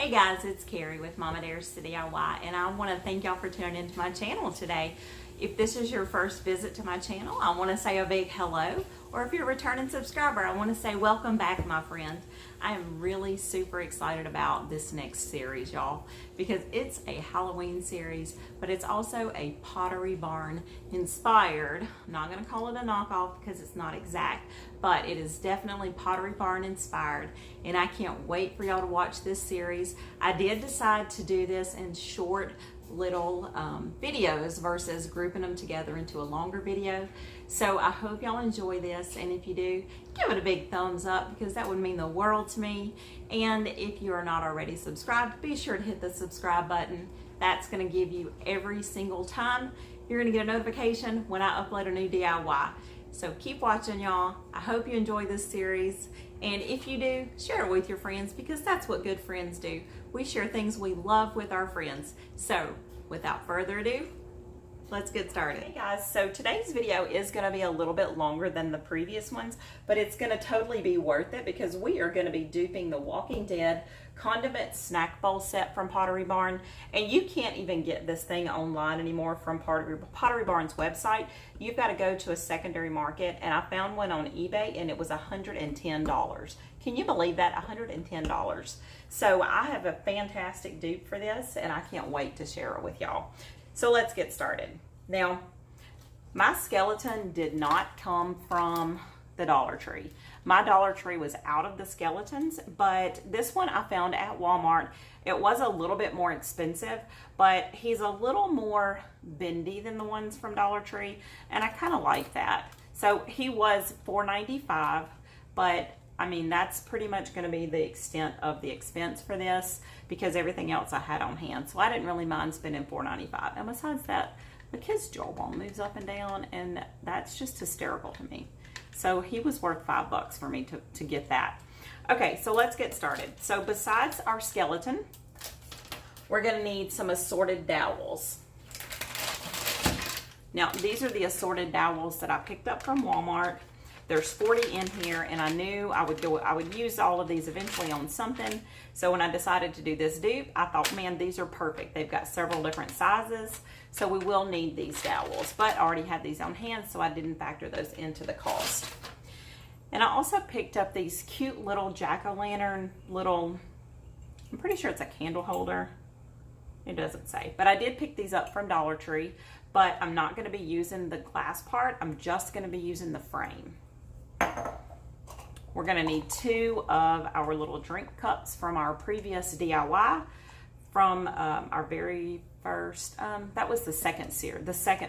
Hey guys, it's Carrie with Mama Dares to DIY, and I want to thank y'all for tuning into my channel today. If this is your first visit to my channel, I want to say a big hello, or if you're a returning subscriber, I want to say welcome back, my friend. I am really super excited about this next series, y'all, because it's a Halloween series, but it's also a Pottery Barn inspired. I'm not going to call it a knockoff because it's not exact, but it is definitely Pottery Barn inspired, and I can't wait for y'all to watch this series. I did decide to do this in short little videos versus grouping them together into a longer video. So I hope y'all enjoy this, and if you do, give it a big thumbs up because that would mean the world to me. And if you are not already subscribed, be sure to hit the subscribe button. That's going to give you every single time you're going to get a notification when I upload a new DIY. So keep watching, y'all. I hope you enjoy this series, and if you do, share it with your friends because that's what good friends do. We share things we love with our friends. So without further ado, let's get started. Hey guys, so today's video is going to be a little bit longer than the previous ones, but it's going to totally be worth it because we are going to be duping the Walking Dead condiment snack bowl set from Pottery Barn, and you can't even get this thing online anymore from Pottery Barn's website. You've got to go to a secondary market, and I found one on eBay and it was $110. Can you believe that? $110. So I have a fantastic dupe for this, and I can't wait to share it with y'all. So let's get started. Now, my skeleton did not come from the Dollar Tree. My Dollar Tree was out of the skeletons, but this one I found at Walmart. It was a little bit more expensive, but he's a little more bendy than the ones from Dollar Tree, and I kind of like that. So he was $4.95, but I mean, that's pretty much going to be the extent of the expense for this because everything else I had on hand. So I didn't really mind spending $4.95. And besides that, the kid's jawbone moves up and down, and that's just hysterical to me. So he was worth $5 for me to get that. Okay, so let's get started. So besides our skeleton, we're going to need some assorted dowels. Now, these are the assorted dowels that I picked up from Walmart. There's 40 in here, and I knew I would use all of these eventually on something. So when I decided to do this dupe, I thought, man, these are perfect. They've got several different sizes, so we will need these dowels. But I already had these on hand, so I didn't factor those into the cost. And I also picked up these cute little jack-o'-lantern little, I'm pretty sure it's a candle holder. It doesn't say, but I did pick these up from Dollar Tree, but I'm not going to be using the glass part. I'm just going to be using the frame. We're going to need 2 of our little drink cups from our previous DIY from our very first, that was the second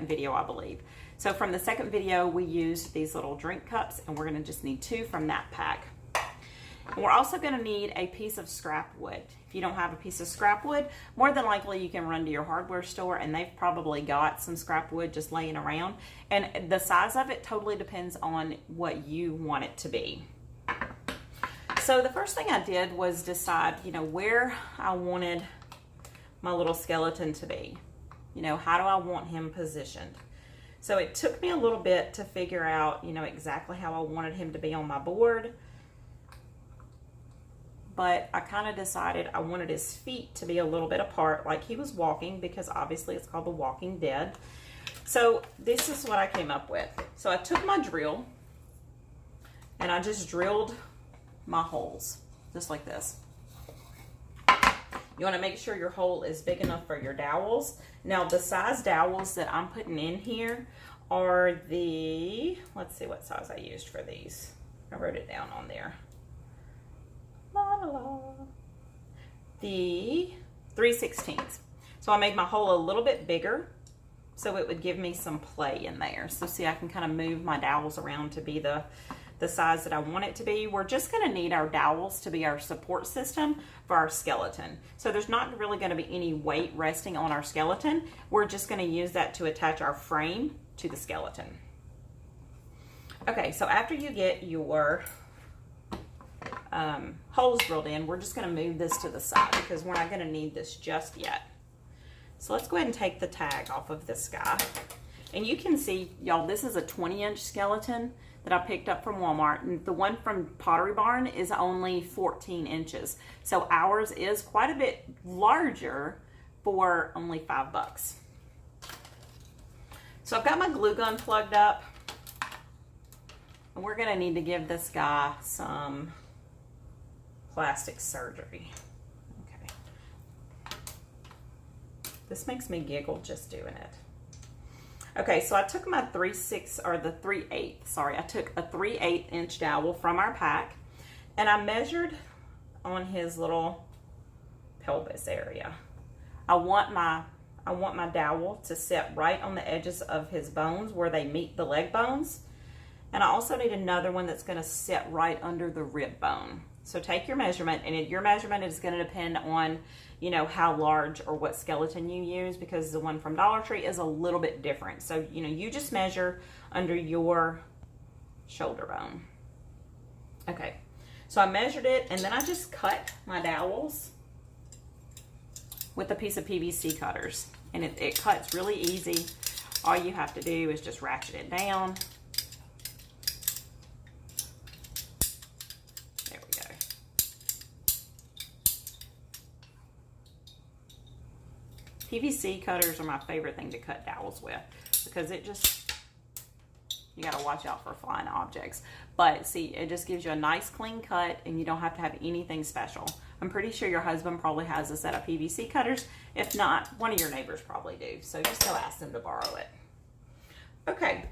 video, I believe. So from the second video, we used these little drink cups, and we're going to just need 2 from that pack. And we're also going to need a piece of scrap wood. If you don't have a piece of scrap wood, more than likely you can run to your hardware store and they've probably got some scrap wood just laying around. And the size of it totally depends on what you want it to be. So the first thing I did was decide, where I wanted my little skeleton to be. How do I want him positioned? So it took me a little bit to figure out, exactly how I wanted him to be on my board. But I kind of decided I wanted his feet to be a little bit apart like he was walking, because obviously it's called The Walking Dead. So this is what I came up with. So I took my drill and I just drilled my holes just like this. You want to make sure your hole is big enough for your dowels. Now the size dowels that I'm putting in here are the, let's see what size I used for these. I wrote it down on there. The 3/16. So I made my hole a little bit bigger so it would give me some play in there. So see, I can kind of move my dowels around to be the size that I want it to be. We're just going to need our dowels to be our support system for our skeleton. So there's not really going to be any weight resting on our skeleton. We're just going to use that to attach our frame to the skeleton. Okay, so after you get your holes drilled in, we're just going to move this to the side because we're not going to need this just yet. So let's go ahead and take the tag off of this guy. And you can see, y'all, this is a 20-inch skeleton. that I picked up from Walmart. And the one from Pottery Barn is only 14 inches. So ours is quite a bit larger for only $5. So I've got my glue gun plugged up. And we're gonna need to give this guy some plastic surgery. Okay. This makes me giggle just doing it. Okay, so I took my 3/8, sorry, I took a 3/8 inch dowel from our pack, and I measured on his little pelvis area. I want my dowel to sit right on the edges of his bones where they meet the leg bones. And I also need another one that's gonna sit right under the rib bone. So take your measurement, and your measurement is gonna depend on, you know, how large or what skeleton you use, because the one from Dollar Tree is a little bit different. So, you know, you just measure under your shoulder bone. Okay, so I measured it, and then I just cut my dowels with a piece of PVC cutters. And it cuts really easy. All you have to do is just ratchet it down. There we go. PVC cutters are my favorite thing to cut dowels with, because it just, you gotta watch out for flying objects. But see, it just gives you a nice clean cut, and you don't have to have anything special. I'm pretty sure your husband probably has a set of PVC cutters. If not, one of your neighbors probably do. So just go ask them to borrow it. Okay,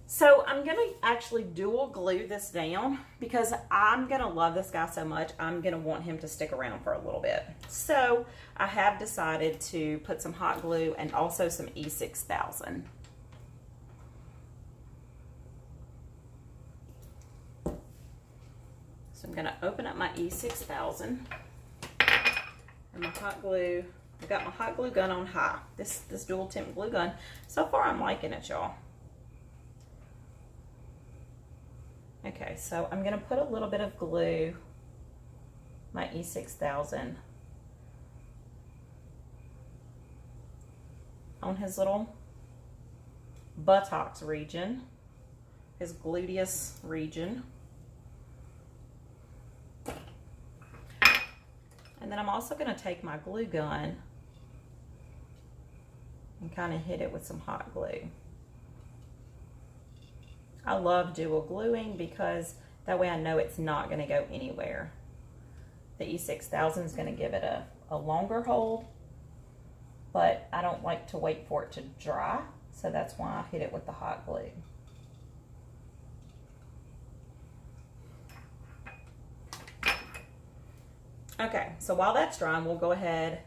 so I'm gonna actually dual glue this down, because I'm gonna love this guy so much. I'm gonna want him to stick around for a little bit. So I have decided to put some hot glue and also some E6000. So I'm going to open up my E6000 and my hot glue. I've got my hot glue gun on high. This dual temp glue gun. So far I'm liking it, y'all. Okay, so I'm going to put a little bit of glue, my E6000, on his little buttocks region, his gluteus region. And then I'm also going to take my glue gun and kind of hit it with some hot glue. I love dual gluing because that way I know it's not going to go anywhere. The E6000 is going to give it a longer hold, but I don't like to wait for it to dry, so that's why I hit it with the hot glue. Okay, so while that's drying, we'll go ahead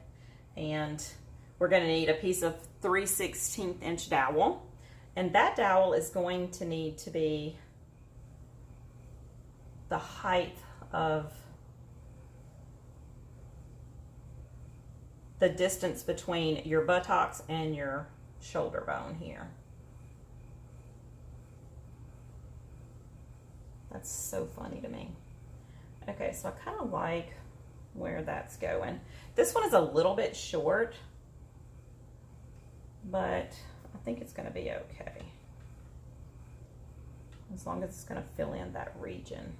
and we're going to need a piece of 3/16 inch dowel. And that dowel is going to need to be the height of the distance between your buttocks and your shoulder bone here. That's so funny to me. Okay, so I kind of like where that's going. This one is a little bit short, but I think it's going to be okay, as long as it's going to fill in that region.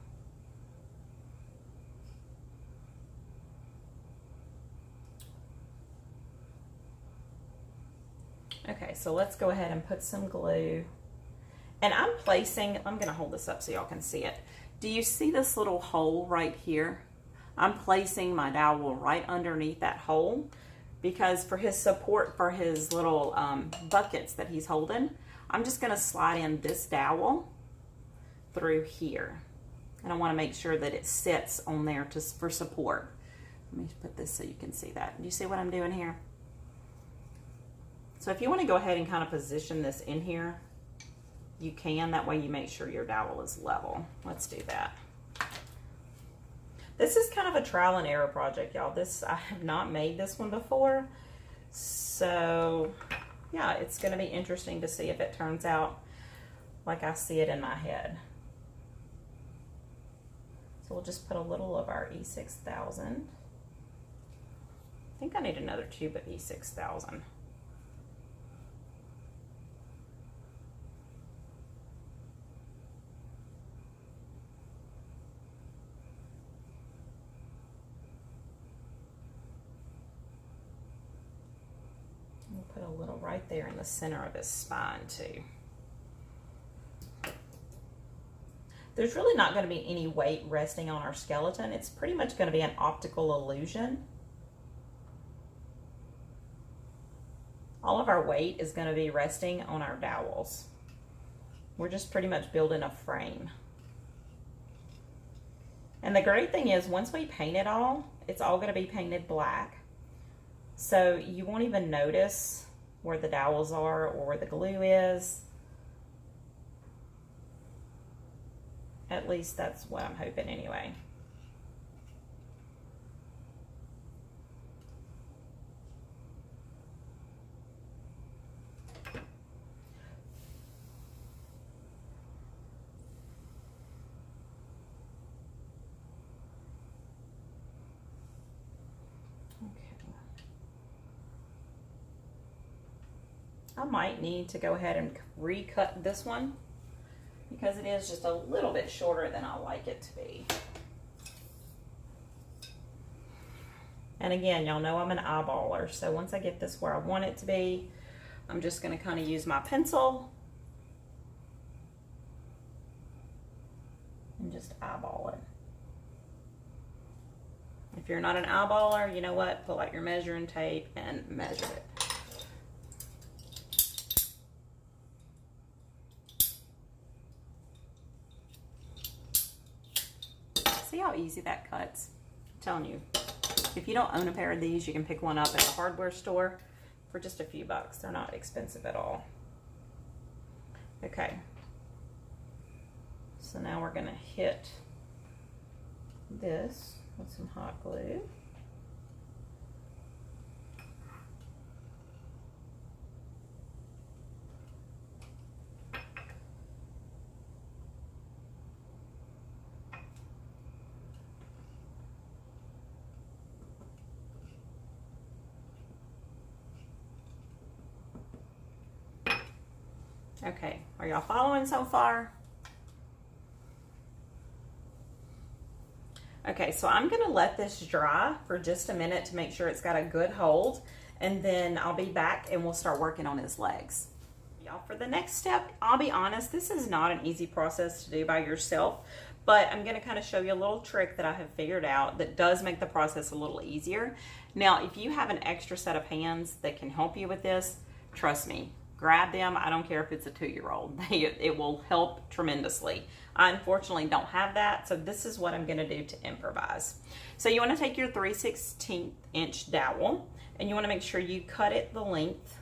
Okay, so let's go ahead and put some glue. And I'm going to hold this up so y'all can see it. Do you see this little hole right here? I'm placing my dowel right underneath that hole, because for his support for his little buckets that he's holding, I'm just going to slide in this dowel through here. And I want to make sure that it sits on there for support. Let me put this so you can see that. Do you see what I'm doing here? So if you want to go ahead and kind of position this in here, you can. That way you make sure your dowel is level. Let's do that. This is kind of a trial and error project, y'all. I have not made this one before. So yeah, it's going to be interesting to see if it turns out like I see it in my head. So we'll just put a little of our E6000. I think I need another tube of E6000. a little right there in the center of his spine too. There's really not going to be any weight resting on our skeleton. It's pretty much going to be an optical illusion. All of our weight is going to be resting on our dowels. We're just pretty much building a frame. And the great thing is, once we paint it all, it's all going to be painted black. So you won't even notice where the dowels are or where the glue is. At least that's what I'm hoping anyway. I might need to go ahead and recut this one because it is just a little bit shorter than I like it to be. And again, y'all know I'm an eyeballer, so once I get this where I want it to be, I'm just going to kind of use my pencil and just eyeball it. If you're not an eyeballer, you know what? Pull out your measuring tape and measure it. See how easy that cuts? I'm telling you, if you don't own a pair of these, you can pick one up at a hardware store for just a few bucks. They're not expensive at all. Okay. So now we're gonna hit this with some hot glue. Okay, are y'all following so far? Okay, so I'm gonna let this dry for just a minute to make sure it's got a good hold, and then I'll be back and we'll start working on his legs. Y'all, for the next step, I'll be honest, this is not an easy process to do by yourself, but I'm gonna kind of show you a little trick that I have figured out that does make the process a little easier. Now, if you have an extra set of hands that can help you with this, trust me, grab them. I don't care if it's a 2-year-old. It will help tremendously. I unfortunately don't have that, so this is what I'm gonna do to improvise. So you wanna take your 3/16 inch dowel, and you wanna make sure you cut it the length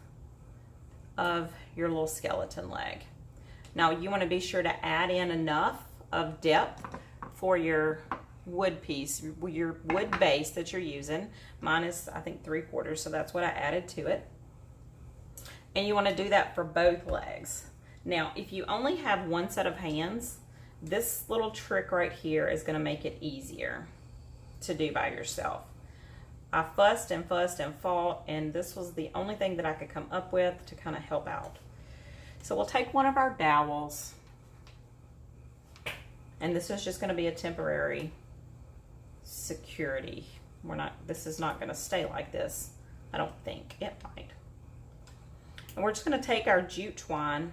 of your little skeleton leg. Now you wanna be sure to add in enough of depth for your wood piece, your wood base that you're using. Mine is, I think, 3/4, so that's what I added to it. And you want to do that for both legs. Now, if you only have one set of hands, this little trick right here is going to make it easier to do by yourself. I fussed and fought, and this was the only thing that I could come up with to kind of help out. So we'll take one of our dowels, and this is just going to be a temporary security. This is not going to stay like this. I don't think. It might. And we're just going to take our jute twine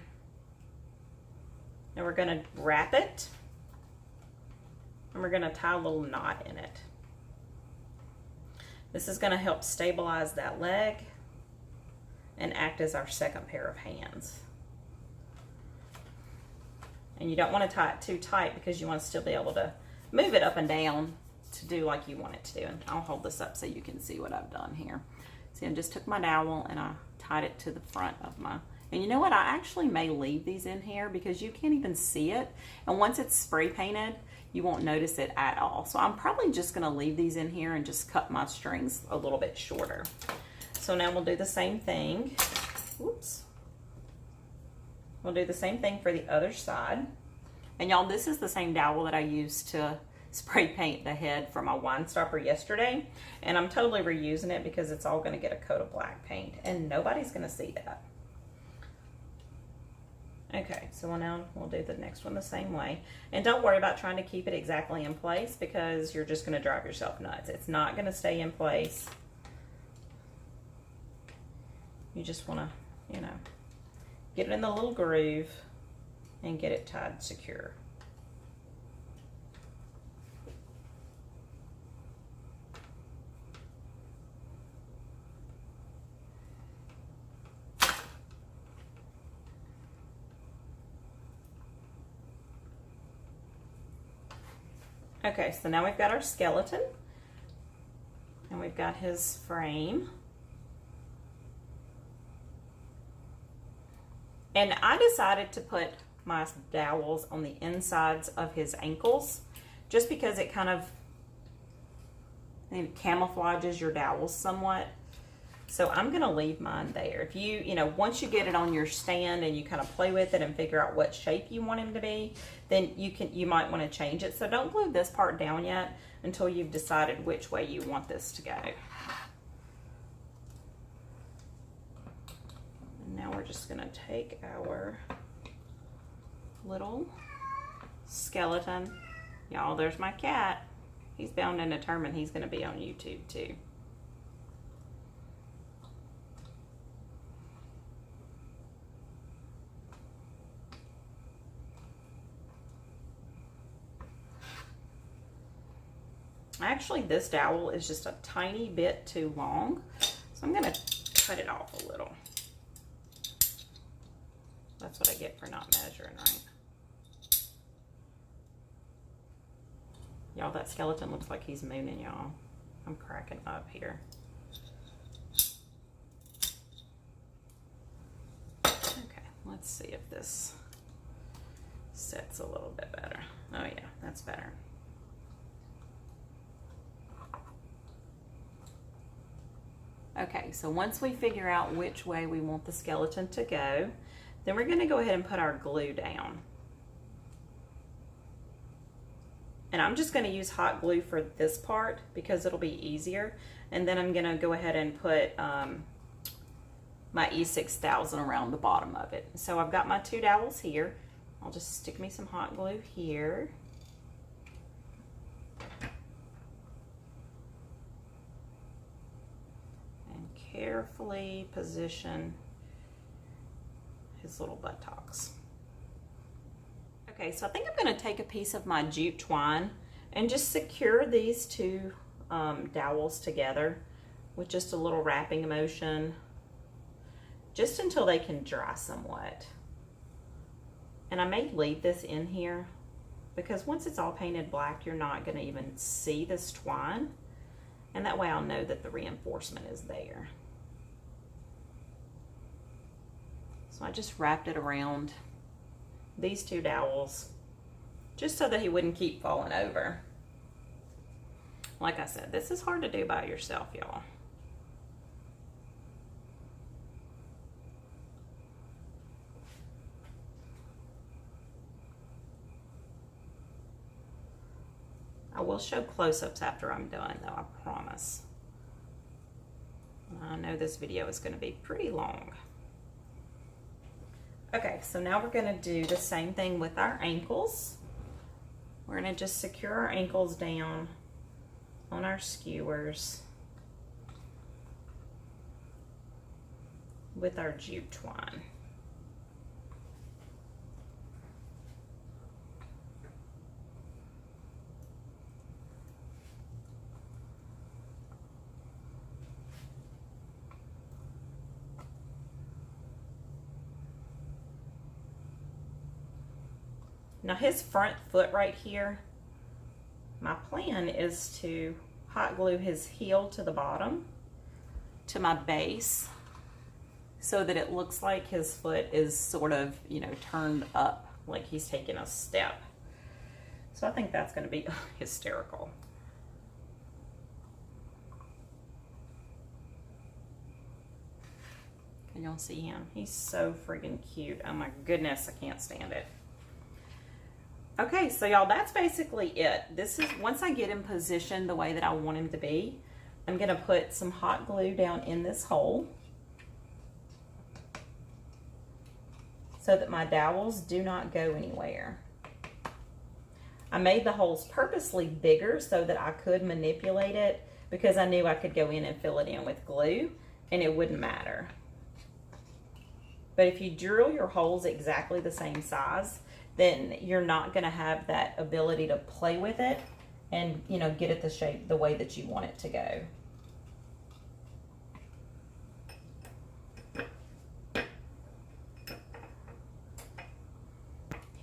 and we're going to wrap it, and we're going to tie a little knot in it. This is going to help stabilize that leg and act as our second pair of hands. And you don't want to tie it too tight because you want to still be able to move it up and down to do like you want it to do. And I'll hold this up so you can see what I've done here. See, I just took my dowel and I tied it to the front of my, and you know what, I actually may leave these in here because you can't even see it, and once it's spray painted you won't notice it at all. So I'm probably just going to leave these in here and just cut my strings a little bit shorter. So now we'll do the same thing. Whoops. We'll do the same thing for the other side. And y'all, this is the same dowel that I used to spray paint the head for my wine stopper yesterday, and I'm totally reusing it because it's all going to get a coat of black paint and nobody's going to see that. Okay, so now we'll do the next one the same way, and don't worry about trying to keep it exactly in place because you're just going to drive yourself nuts. It's not going to stay in place. You just want to, you know, get it in the little groove and get it tied secure. Okay, so now we've got our skeleton and we've got his frame. And I decided to put my dowels on the insides of his ankles just because it kind of camouflages your dowels somewhat. So I'm gonna leave mine there. If you know, once you get it on your stand and you kind of play with it and figure out what shape you want him to be, then you might want to change it. So don't glue this part down yet until you've decided which way you want this to go. And now we're just gonna take our little skeleton. Y'all, there's my cat. He's bound and determined he's gonna be on YouTube too. Actually, this dowel is just a tiny bit too long, so I'm gonna cut it off a little. That's what I get for not measuring right. Y'all, that skeleton looks like he's mooning, y'all. I'm cracking up here. Okay, let's see if this sets a little bit better. Oh yeah, that's better. Okay, so once we figure out which way we want the skeleton to go, then we're going to go ahead and put our glue down. And I'm just going to use hot glue for this part because it'll be easier. And then I'm going to go ahead and put my E6000 around the bottom of it. So I've got my two dowels here. I'll just stick me some hot glue here. Carefully position his little buttocks. Okay, so I think I'm going to take a piece of my jute twine and just secure these two dowels together with just a little wrapping motion, just until they can dry somewhat. And I may leave this in here because once it's all painted black, you're not going to even see this twine. And that way I'll know that the reinforcement is there. So I just wrapped it around these two dowels just so that he wouldn't keep falling over. Like I said, this is hard to do by yourself, y'all. I will show close-ups after I'm done, though, I promise. I know this video is going to be pretty long. Okay, so now we're going to do the same thing with our ankles. We're going to just secure our ankles down on our skewers with our jute twine. Now his front foot right here, my plan is to hot glue his heel to the bottom, to my base, so that it looks like his foot is sort of, you know, turned up, like he's taking a step. So I think that's going to be hysterical. Can y'all see him? He's so freaking cute. Oh my goodness, I can't stand it. Okay, so y'all, that's basically it. This is, once I get him positioned the way that I want him to be, I'm gonna put some hot glue down in this hole so that my dowels do not go anywhere. I made the holes purposely bigger so that I could manipulate it because I knew I could go in and fill it in with glue and it wouldn't matter. But if you drill your holes exactly the same size, then you're not going to have that ability to play with it and, you know, get it the shape the way that you want it to go.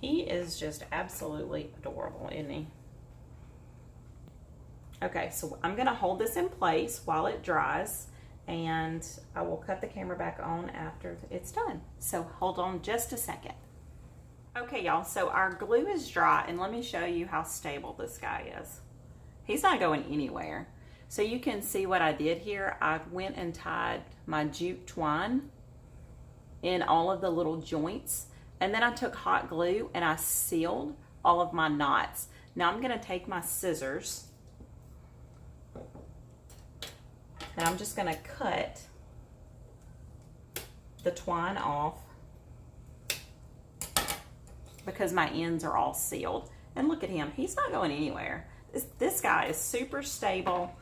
He is just absolutely adorable, isn't he? Okay, so I'm gonna hold this in place while it dries, and I will cut the camera back on after it's done. So hold on just a second. Okay, y'all, so our glue is dry, and let me show you how stable this guy is. He's not going anywhere. So you can see what I did here. I went and tied my jute twine in all of the little joints, and then I took hot glue and I sealed all of my knots. Now I'm gonna take my scissors and I'm just gonna cut the twine off because my ends are all sealed. And look at him, he's not going anywhere. This guy is super stable,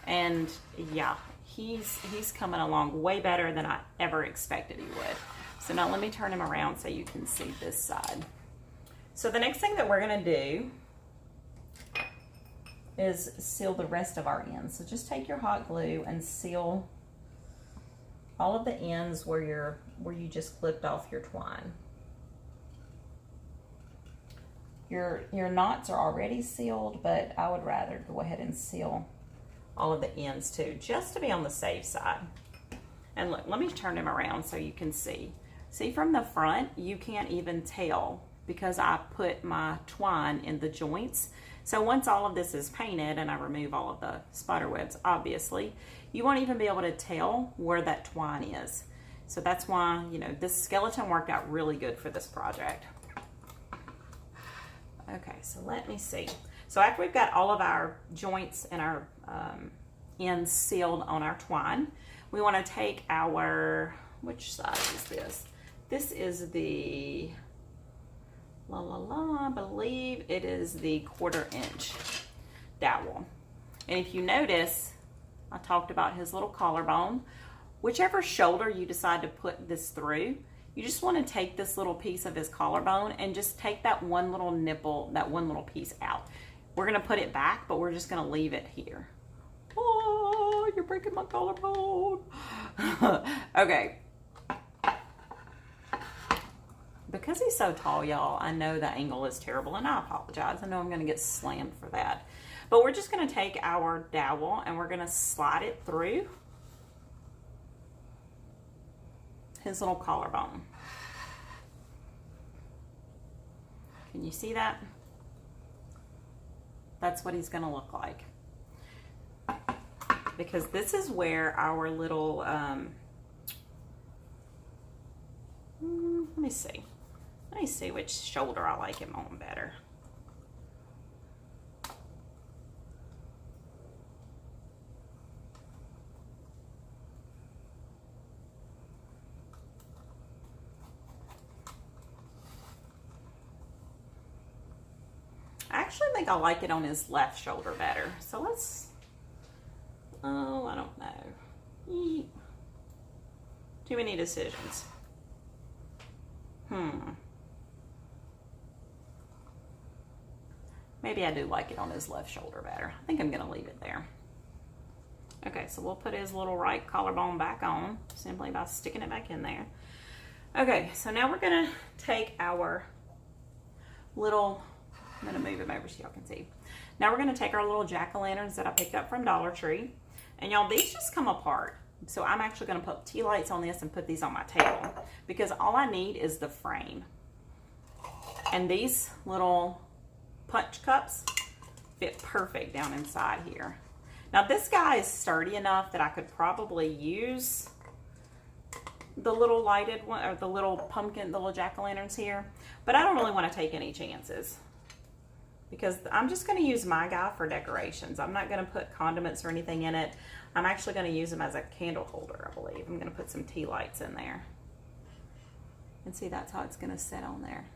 and yeah, he's coming along way better than I ever expected he would. So now let me turn him around so you can see this side. So the next thing that we're gonna do is seal the rest of our ends. So just take your hot glue and seal all of the ends where you just clipped off your twine. Your knots are already sealed, but I would rather go ahead and seal all of the ends too, just to be on the safe side. And look, let me turn him around so you can see. See, from the front, you can't even tell because I put my twine in the joints. So once all of this is painted and I remove all of the spider webs, obviously, you won't even be able to tell where that twine is. So that's why, you know, this skeleton worked out really good for this project. Okay, so let me see. So after we've got all of our joints and our ends sealed on our twine, we want to take our, which size is this? This is the, I believe it is the 1/4 inch dowel. And if you notice, I talked about his little collarbone. Whichever shoulder you decide to put this through, you just want to take this little piece of his collarbone and just take that one little nipple, that one little piece out. We're going to put it back, but we're just going to leave it here. Oh, you're breaking my collarbone. Okay. Because he's so tall, y'all, I know the angle is terrible, and I apologize. I know I'm going to get slammed for that. But we're just going to take our dowel and we're going to slide it through his little collarbone. Can you see that? That's what he's going to look like. Because this is where our little, let me see. Let me see which shoulder I like him on better. I actually think I like it on his left shoulder better. So let's, oh, I don't know. Too many decisions. Maybe I do like it on his left shoulder better. I think I'm gonna leave it there. Okay, so we'll put his little right collarbone back on simply by sticking it back in there. Okay, so now we're gonna take our little, I'm gonna move him over so y'all can see. Now we're gonna take our little jack-o'-lanterns that I picked up from Dollar Tree. And y'all, these just come apart. So I'm actually gonna put tea lights on this and put these on my table because all I need is the frame. And these little punch cups fit perfect down inside here. Now this guy is sturdy enough that I could probably use the little lighted one, or the little pumpkin, the little jack-o'-lanterns here, but I don't really want to take any chances because I'm just going to use my guy for decorations. I'm not going to put condiments or anything in it. I'm actually going to use them as a candle holder, I believe. I'm going to put some tea lights in there. And see, that's how it's going to sit on there.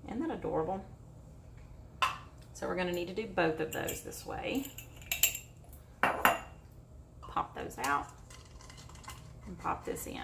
Isn't that adorable? So we're going to need to do both of those this way. Pop those out and pop this in.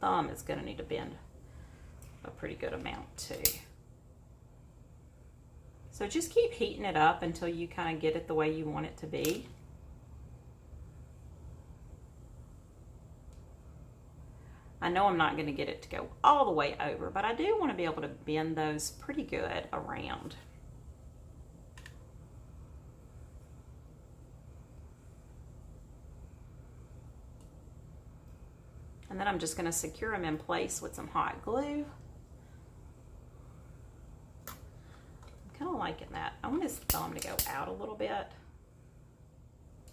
thumb is going to need to bend a pretty good amount too. So just keep heating it up until you kind of get it the way you want it to be. I know I'm not going to get it to go all the way over, but I do want to be able to bend those pretty good around. And then I'm just going to secure them in place with some hot glue. I'm kind of liking that. I want his thumb to go out a little bit.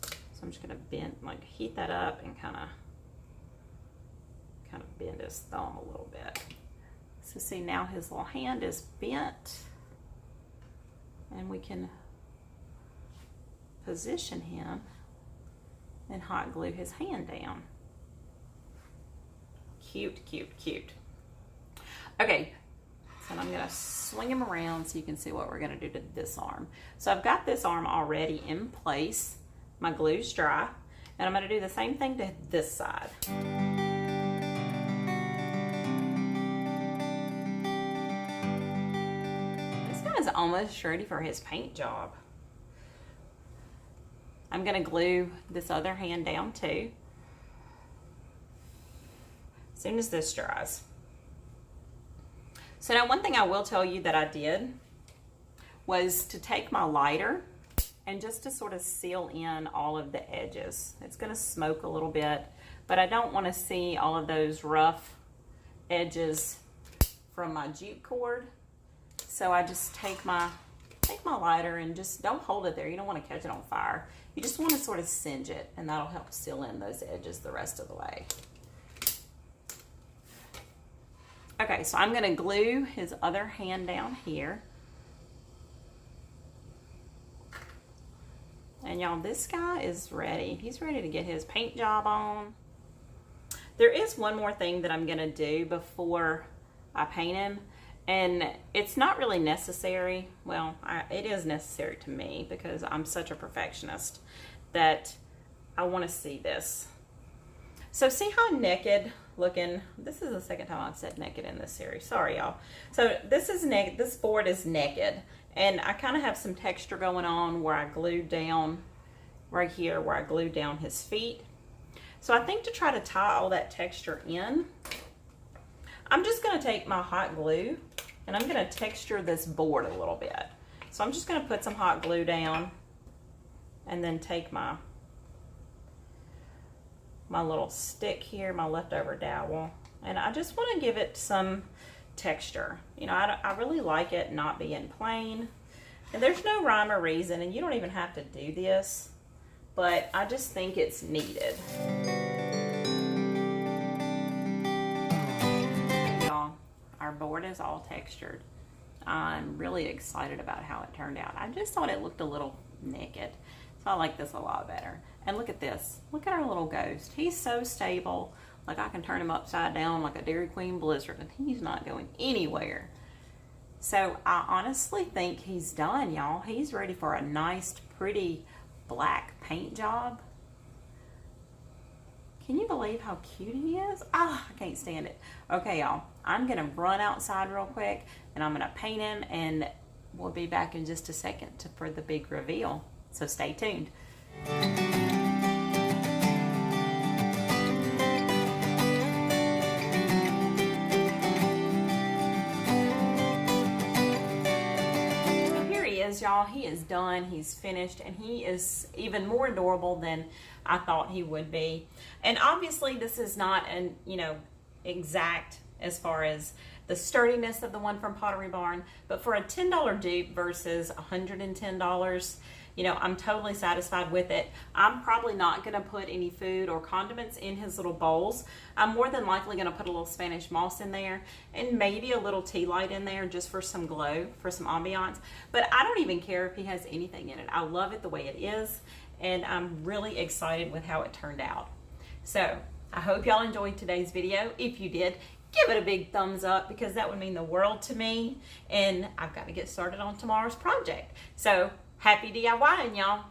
So I'm just going to bend, like heat that up and kind of bend his thumb a little bit. So see, now his little hand is bent, and we can position him and hot glue his hand down. Cute, cute, cute. Okay, so I'm gonna swing him around so you can see what we're gonna do to this arm. So I've got this arm already in place. My glue's dry, and I'm gonna do the same thing to this side. This guy's almost ready for his paint job. I'm gonna glue this other hand down too. As soon as this dries. So now one thing I will tell you that I did was to take my lighter and just to sort of seal in all of the edges. It's going to smoke a little bit, but I don't want to see all of those rough edges from my jute cord. So I just take my lighter and just don't hold it there. You don't want to catch it on fire. You just want to sort of singe it, and that'll help seal in those edges the rest of the way. Okay, so I'm going to glue his other hand down here. And y'all, this guy is ready. He's ready to get his paint job on. There is one more thing that I'm going to do before I paint him. And it's not really necessary. Well, it is necessary to me because I'm such a perfectionist that I want to see this. So see how naked looking, this is the second time I've said naked in this series. Sorry, y'all. So this is naked, this board is naked. And I kind of have some texture going on where I glued down, right here, where I glued down his feet. So I think to try to tie all that texture in, I'm just going to take my hot glue and I'm going to texture this board a little bit. So I'm just going to put some hot glue down and then take my little stick here, my leftover dowel, and I just want to give it some texture. You know, I really like it not being plain, and there's no rhyme or reason, and you don't even have to do this, but I just think it's needed. Y'all, our board is all textured. I'm really excited about how it turned out. I just thought it looked a little naked, so I like this a lot better. And look at this. Look at our little ghost. He's so stable. Like I can turn him upside down like a Dairy Queen Blizzard and he's not going anywhere. So I honestly think he's done, y'all. He's ready for a nice, pretty black paint job. Can you believe how cute he is? Ah, I can't stand it. Okay, y'all. I'm going to run outside real quick and I'm going to paint him, and we'll be back in just a second for the big reveal. So stay tuned. Y'all, he is done, he's finished, and he is even more adorable than I thought he would be. And obviously this is not an, you know, exact as far as the sturdiness of the one from Pottery Barn, but for a $10 dupe versus $110, you know, I'm totally satisfied with it. I'm probably not going to put any food or condiments in his little bowls. I'm more than likely going to put a little Spanish moss in there and maybe a little tea light in there just for some glow, for some ambiance. But I don't even care if he has anything in it. I love it the way it is, and I'm really excited with how it turned out. So I hope y'all enjoyed today's video. If you did, give it a big thumbs up because that would mean the world to me. And I've got to get started on tomorrow's project. So happy DIYing, y'all.